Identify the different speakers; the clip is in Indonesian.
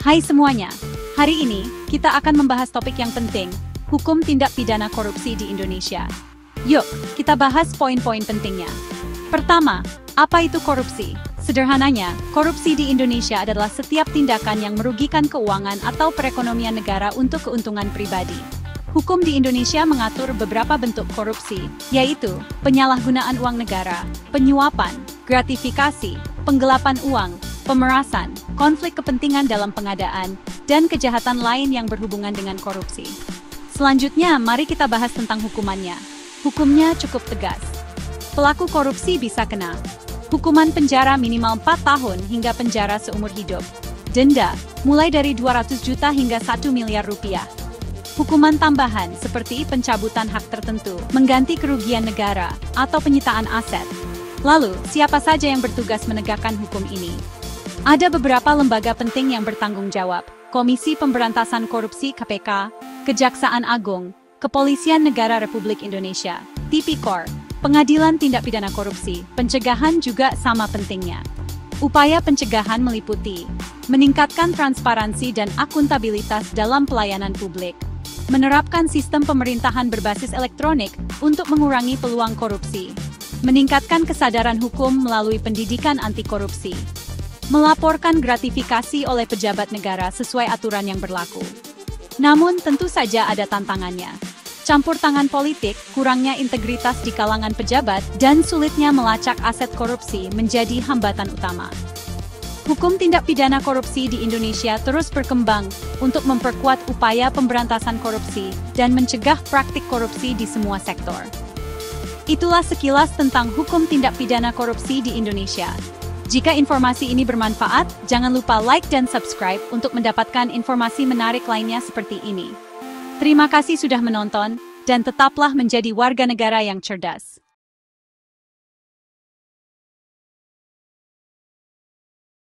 Speaker 1: Hai semuanya, hari ini kita akan membahas topik yang penting, hukum tindak pidana korupsi di Indonesia. Yuk, kita bahas poin-poin pentingnya. Pertama, apa itu korupsi? Sederhananya, korupsi di Indonesia adalah setiap tindakan yang merugikan keuangan atau perekonomian negara untuk keuntungan pribadi. Hukum di Indonesia mengatur beberapa bentuk korupsi, yaitu penyalahgunaan uang negara, penyuapan, gratifikasi, penggelapan uang, pemerasan, konflik kepentingan dalam pengadaan, dan kejahatan lain yang berhubungan dengan korupsi. Selanjutnya, mari kita bahas tentang hukumannya. Hukumnya cukup tegas. Pelaku korupsi bisa kena hukuman penjara minimal 4 tahun hingga penjara seumur hidup. Denda, mulai dari 200 juta hingga 1 miliar rupiah. Hukuman tambahan seperti pencabutan hak tertentu, mengganti kerugian negara, atau penyitaan aset. Lalu, siapa saja yang bertugas menegakkan hukum ini? Ada beberapa lembaga penting yang bertanggung jawab: Komisi Pemberantasan Korupsi (KPK), Kejaksaan Agung, Kepolisian Negara Republik Indonesia, Tipikor, Pengadilan Tindak Pidana Korupsi. Pencegahan juga sama pentingnya. Upaya pencegahan meliputi meningkatkan transparansi dan akuntabilitas dalam pelayanan publik, menerapkan sistem pemerintahan berbasis elektronik untuk mengurangi peluang korupsi, meningkatkan kesadaran hukum melalui pendidikan anti korupsi, melaporkan gratifikasi oleh pejabat negara sesuai aturan yang berlaku. Namun tentu saja ada tantangannya. Campur tangan politik, kurangnya integritas di kalangan pejabat, dan sulitnya melacak aset korupsi menjadi hambatan utama. Hukum tindak pidana korupsi di Indonesia terus berkembang untuk memperkuat upaya pemberantasan korupsi dan mencegah praktik korupsi di semua sektor. Itulah sekilas tentang hukum tindak pidana korupsi di Indonesia. Jika informasi ini bermanfaat, jangan lupa like dan subscribe untuk mendapatkan informasi menarik lainnya seperti ini. Terima kasih sudah menonton, dan tetaplah menjadi warga negara yang cerdas.